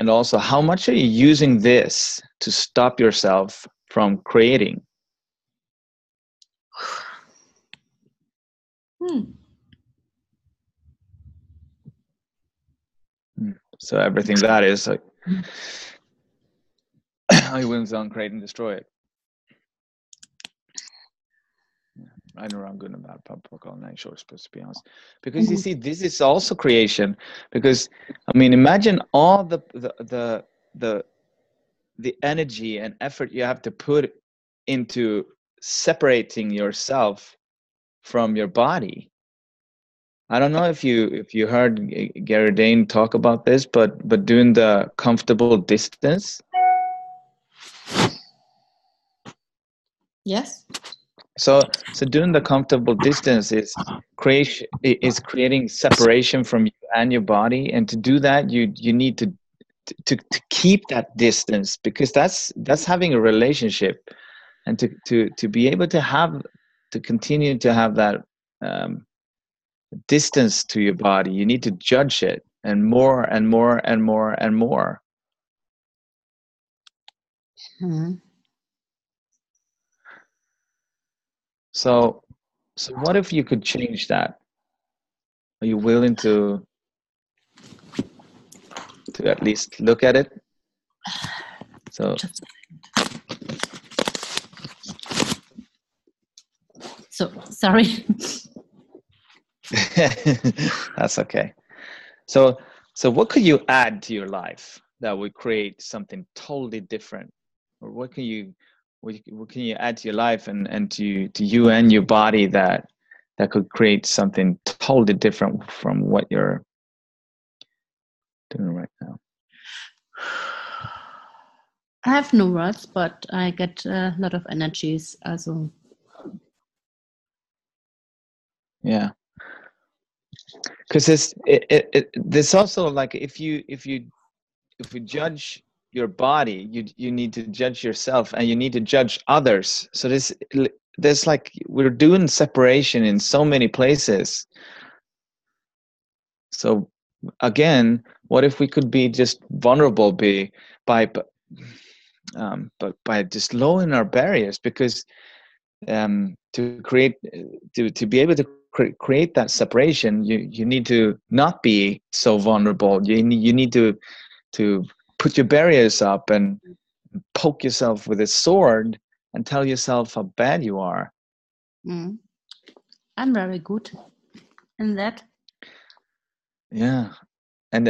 also, how much are you using this to stop yourself from creating? So everything that is like, are you willing to uncreate and destroy it? I know I'm good about supposed to be honest. Because you see, this is also creation. Because I mean, imagine all the energy and effort you have to put into separating yourself from your body. I don't know if you heard Gary Dane talk about this, but doing the comfortable distance. Yes. So doing the comfortable distance is creating separation from you and your body, and to do that you need to keep that distance, because that's having a relationship, and to be able to continue to have that distance to your body, you need to judge it, and more and more and more and more. So what if you could change that? Are you willing to at least look at it? So sorry. That's okay. So what could you add to your life that would create something totally different? Or what can you add to your life and to you and your body that could create something totally different from what you're doing right now? I have no words, but I get a lot of energies. Also. Yeah. Because there's also like if you judge your body, you need to judge yourself, and you need to judge others. So there's like, we're doing separation in so many places. So again, what if we could be just vulnerable, but by just lowering our barriers, because to be able to create that separation, you need to not be so vulnerable. You need to put your barriers up and poke yourself with a sword and tell yourself how bad you are. I'm very good in that. Yeah. And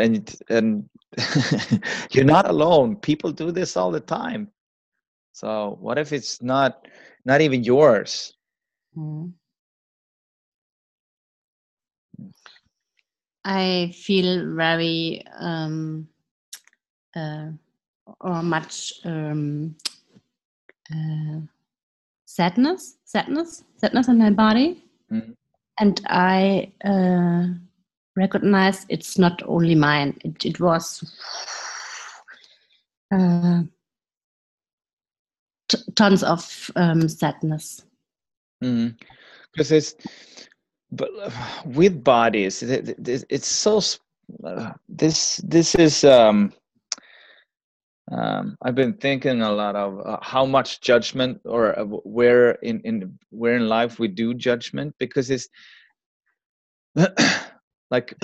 you're not alone. People do this all the time. So what if it's not even yours? I feel very or much sadness in my body. And I recognize it's not only mine. It was tons of sadness. Because but with bodies, it's so this is I've been thinking a lot of how much judgment, or where in life we do judgment, because it's like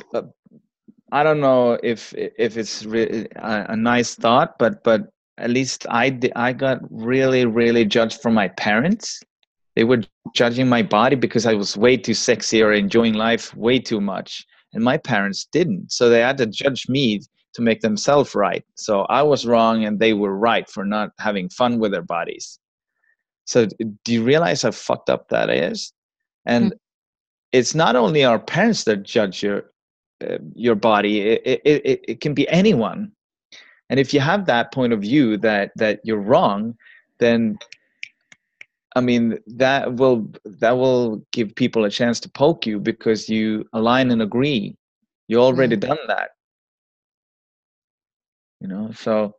I don't know if it's really a nice thought, but at least I got really judged from my parents. They were judging my body because I was way too sexy or enjoying life way too much, and my parents didn't. So they had to judge me to make themselves right. So I was wrong and they were right for not having fun with their bodies. So do you realize how fucked up that is? And it's not only our parents that judge your body. It can be anyone. And if you have that point of view that you're wrong, then I mean, that will give people a chance to poke you, because you align and agree. You already done that. So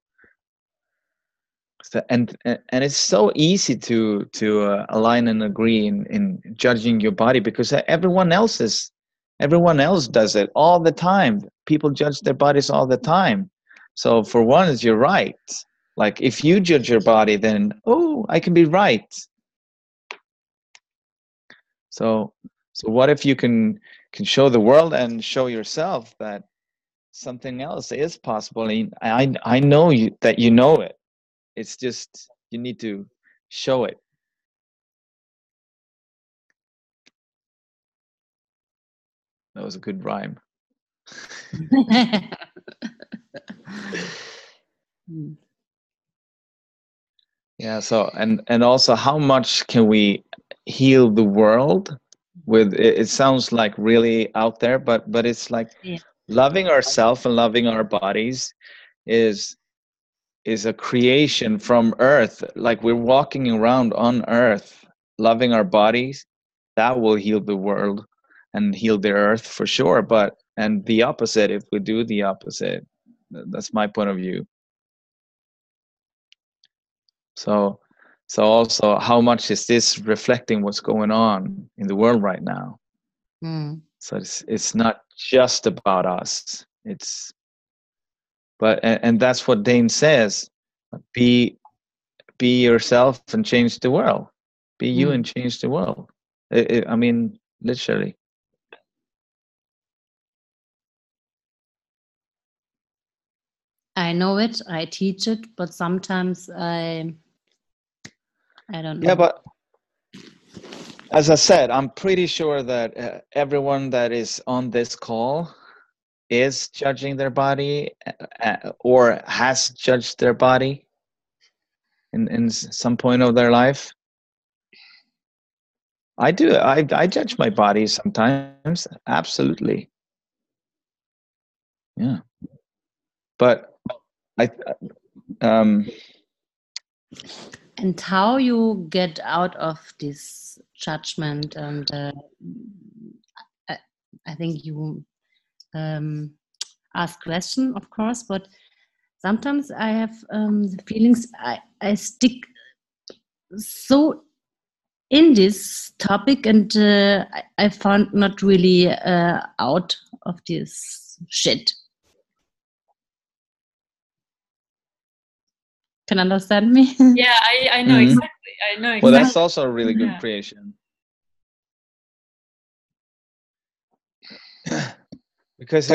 and it's so easy to align and agree in judging your body, because everyone else does it all the time. People judge their bodies all the time. So for once, you're right. Like if you judge your body, then I can be right. So what if you can show the world and show yourself that something else is possible? And I know that you know it. It's just you need to show it. That was a good rhyme. Yeah. So and also, how much can we heal the world with? It sounds like really out there, but it's like loving ourselves and loving our bodies is a creation from Earth. Like we're walking around on Earth, loving our bodies. That will heal the world and heal the Earth for sure. And the opposite, if we do the opposite, that's my point of view. So also, how much is this reflecting what's going on in the world right now? So it's not just about us. And that's what Dane says: be yourself and change the world. Be you and change the world. I mean, literally. I know it. I teach it, but sometimes I don't know. Yeah, but as I said, I'm pretty sure that everyone that is on this call is judging their body or has judged their body in some point of their life. I do. I judge my body sometimes. Absolutely. Yeah. But and how you get out of this judgment, and I think you ask question, of course, but sometimes I have the feelings I stick so in this topic, and I found not really out of this shit. Can you understand me? Yeah, I know exactly. I know exactly. Well, that's also a really good creation. Because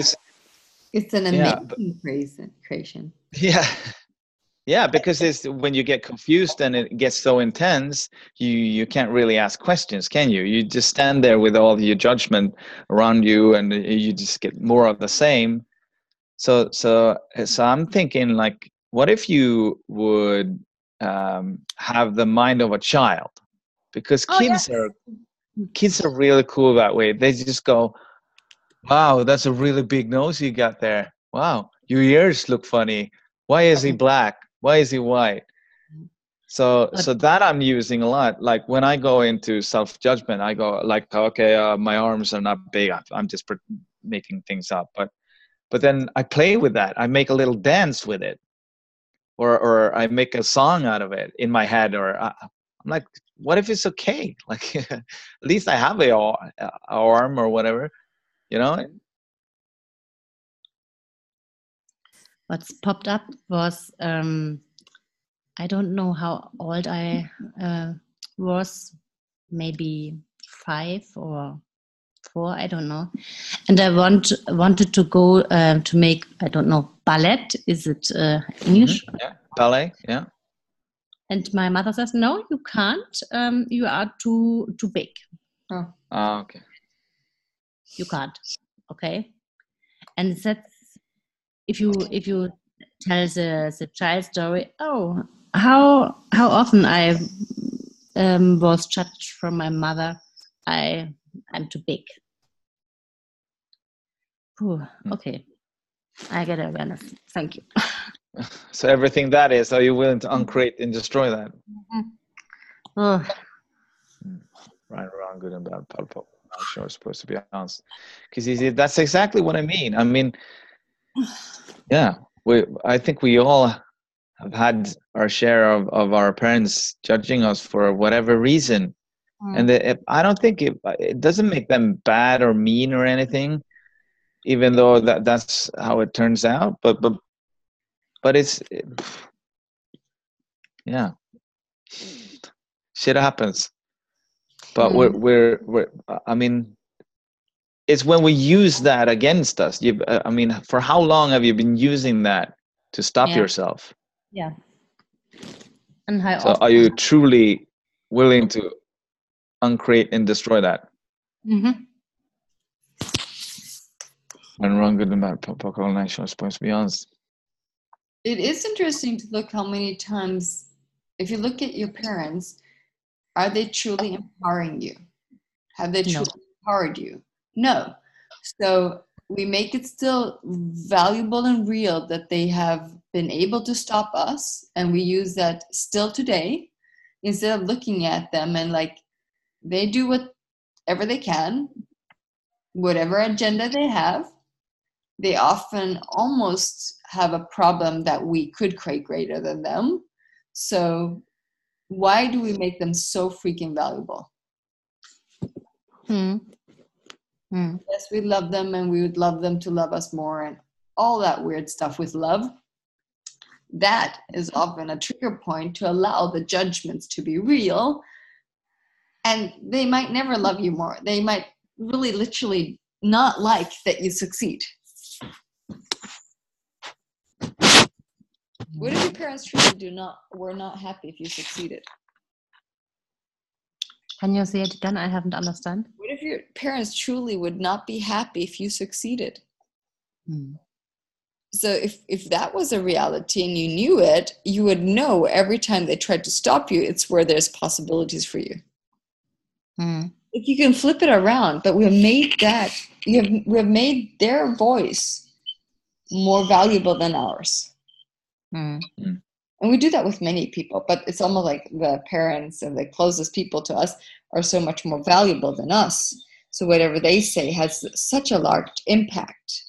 it's an amazing creation. Yeah, because it's when you get confused and it gets so intense, you can't really ask questions, can you? You just stand there with all your judgment around you, and you just get more of the same. So I'm thinking, like, what if you would have the mind of a child? Because kids are really cool that way. They just go, "Wow, that's a really big nose you got there. Wow, your ears look funny. Why is he black? Why is he white?" So that I'm using a lot. Like when I go into self-judgment, I go like, okay, my arms are not big. I'm just making things up. But then I play with that. I make a little dance with it, or I make a song out of it in my head. Or I'm like, what if it's okay? Like at least I have a arm or whatever, you know. What's popped up was I don't know how old I was, maybe 5 or 4, I don't know. And I wanted to go to make, I don't know, ballet. Is it English? Yeah, ballet. Yeah. And my mother says, no, you can't. You are too big. Oh. Okay. You can't. Okay. And that's if you tell the child story. Oh, how often I was judged from my mother. I'm too big. Ooh, okay, I get awareness. Thank you. So everything that is, are you willing to uncreate and destroy that? Oh. Right, wrong, good and bad, palpable. Not sure it's supposed to be honest. Because you see, that's exactly what I mean. I mean, yeah, I think we all have had our share of our parents judging us for whatever reason. And I don't think it doesn't make them bad or mean or anything, even though that's how it turns out. But yeah, shit happens. But we're I mean, it's when we use that against us. I mean, for how long have you been using that to stop yourself? Yeah. And how So often? are you truly willing to uncreate and destroy that? Mm-hmm. And run good and bad population is supposed to be honest. It is interesting to look how many times, if you look at your parents, are they truly empowering you? Have they truly empowered you? No. So we make it still valuable and real that they have been able to stop us, and we use that still today, instead of looking at them and like, they do whatever they can, whatever agenda they have. They often almost have a problem that we could create greater than them. So why do we make them so freaking valuable? Yes, we love them, and we would love them to love us more, and all that weird stuff with love. That is often a trigger point to allow the judgments to be real. And they might never love you more. They might really literally not like that you succeed. What if your parents truly were not happy if you succeeded? Can you say it again? I haven't understand. What if your parents truly would not be happy if you succeeded? So if that was a reality and you knew it, you would know every time they tried to stop you, it's where there's possibilities for you. If you can flip it around, but we have made that, we have made their voice more valuable than ours. And we do that with many people, but it's almost like the parents and the closest people to us are so much more valuable than us. So whatever they say has such a large impact.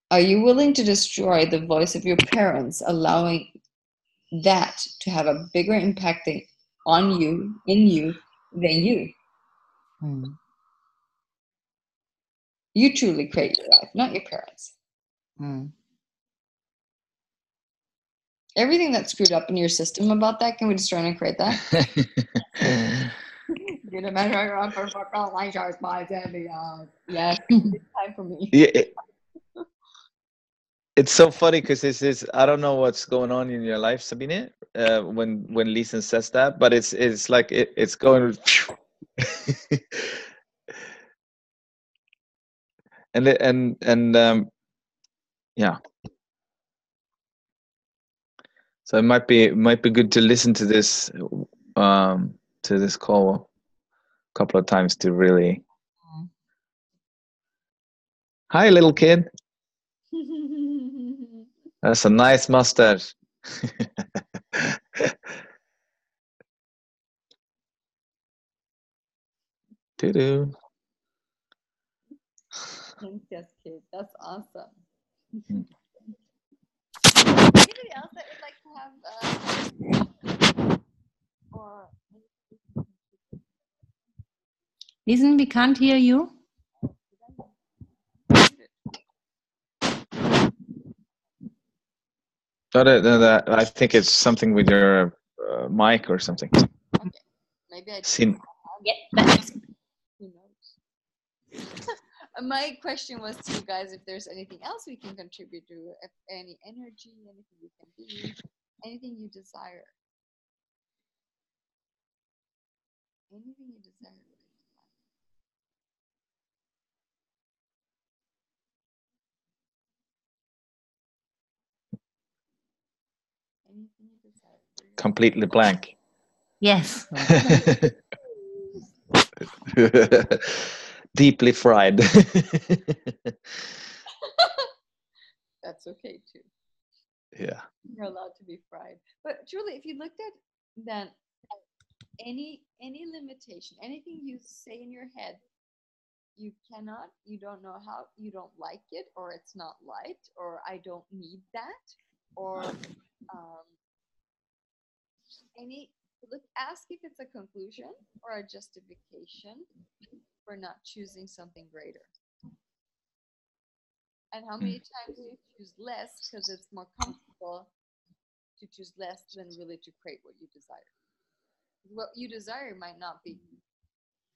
Are you willing to destroy the voice of your parents, allowing that to have a bigger impact on you, in you, than you? You truly create your life, not your parents. Everything that's screwed up in your system about that, can we destroy and create that? Yes, it's time for me. Yeah, it's so funny because this is, I don't know what's going on in your life, Sabine, when Lisen says that, but it's like it's going and yeah. So it might be good to listen to this call a couple of times to really. Hi, little kid. That's a nice mustache. Doo-doo. Princess kid, that's awesome. Anybody else that would like to have or Listen, we can't hear you. I think it's something with your mic or something. okay. Maybe I Seen. Who knows? My question was to you guys if there's anything else we can contribute to, if any energy, anything we can do, anything you desire. Anything you desire. Anything you desire. Completely blank. Yes. Deeply fried. That's okay too. Yeah. You're allowed to be fried. But truly, if you looked at that, any limitation, anything you say in your head, you cannot, you don't know how, you don't like it, or it's not light, or I don't need that, or ask if it's a conclusion or a justification for not choosing something greater. And how many times do you choose less because it's more comfortable to choose less than really to create what you desire? What you desire might not be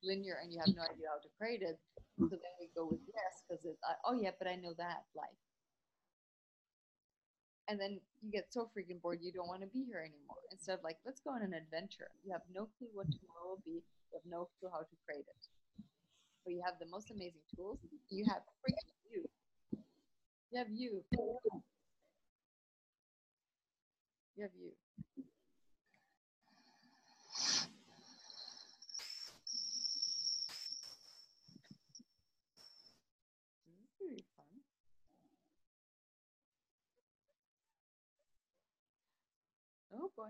linear and you have no idea how to create it. So then we go with less because it's, oh yeah, but I know that, like. And then you get so freaking bored you don't want to be here anymore. Instead of like, let's go on an adventure. You have no clue what tomorrow will be. You have no clue how to create it. But you have the most amazing tools. You have freaking you. You have you. You have you. This is really fun. Oh boy.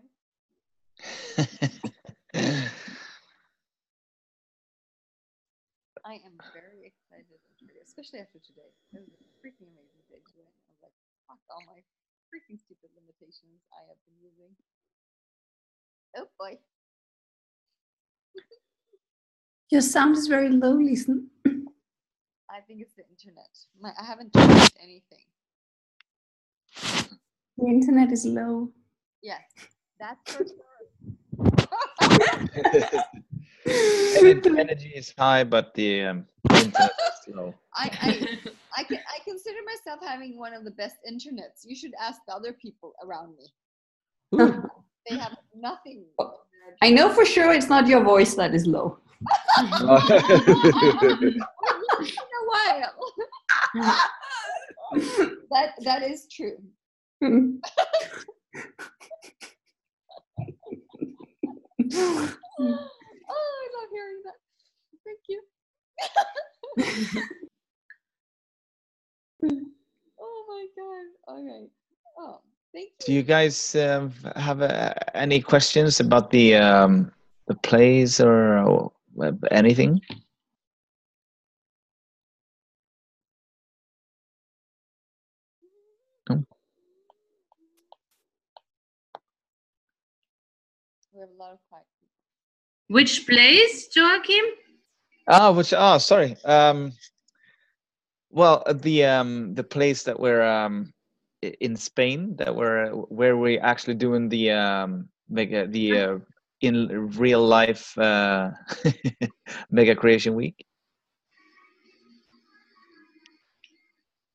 I am very excited and triggered, especially after today. It was a freaking amazing day today. I was like, fuck all my freaking stupid limitations I have been using. Oh boy. Your sound is very low, Lisen. I think it's the internet. I haven't changed anything. The internet is low. Yes, that's for sure. Energy is high, but the internet is low. I consider myself having one of the best internets. You should ask the other people around me. Ooh. They have nothing. I know for sure it's not your voice that is low. In a while. that is true. Oh, I love hearing that. Thank you. Oh my god. Okay. Oh, thank you. Do you guys have any questions about the plays or anything? No? We have a lot of quiet people. Which place, Joakim? Sorry. Well, the place that we're in Spain, that where we actually doing the in real life mega creation week.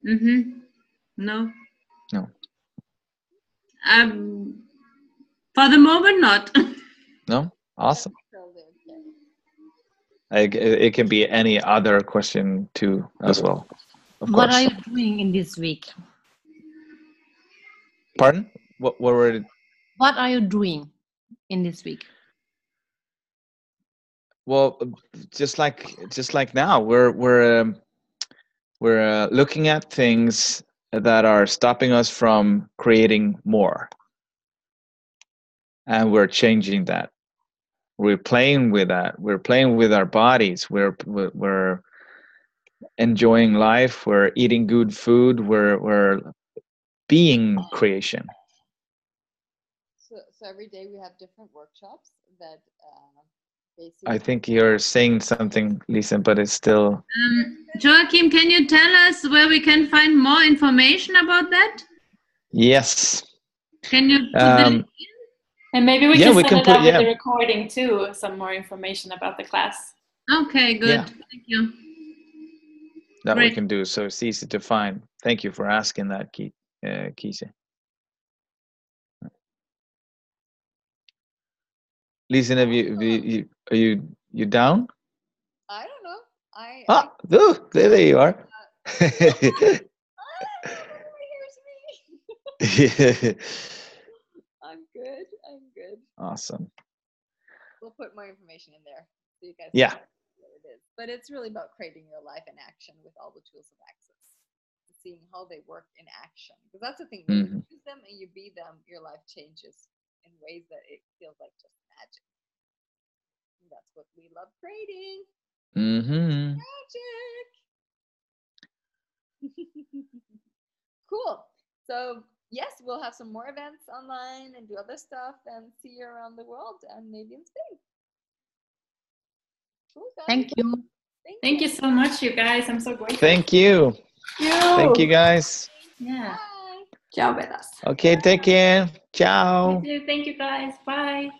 No. No. For the moment, not. No. Awesome. Totally okay. It can be any other question too, as well. Of What course. are you doing in this week? Pardon? What were? What are you doing in this week? Well, just like now, we're looking at things that are stopping us from creating more, and we're changing that. We're playing with that. We're playing with our bodies. We're enjoying life. We're eating good food. We're being creation. So every day we have different workshops that basically. I think you're saying something, Lisa, but it's still. Joakim, can you tell us where we can find more information about that? Yes. Can you put the link in? And maybe we Yeah, can we send can it put- out with yeah. the recording too, some more information about the class. Okay, good. Yeah. Thank you. That we Great. can do, so it's easy to find. Thank you for asking that, Kise. Listen, are you down? I don't know. I There you are. nobody hears me. I'm good. Awesome. We'll put more information in there so you guys Yeah. know what it is. But it's really about creating your life in action with all the tools of access, seeing how they work in action. Because that's the thing, when you use them and you be them, your life changes in ways that it feels like just magic. And that's what we love creating. Mm-hmm. Magic. Cool. So yes, we'll have some more events online and do other stuff and see you around the world and maybe in Spain. Cool, guys. Thank you. Thank you so much, you guys. I'm so grateful. Thank you. Thank you, guys. Yeah. Bye. Ciao, Betas. Okay, take care. Ciao. Thank you guys. Bye.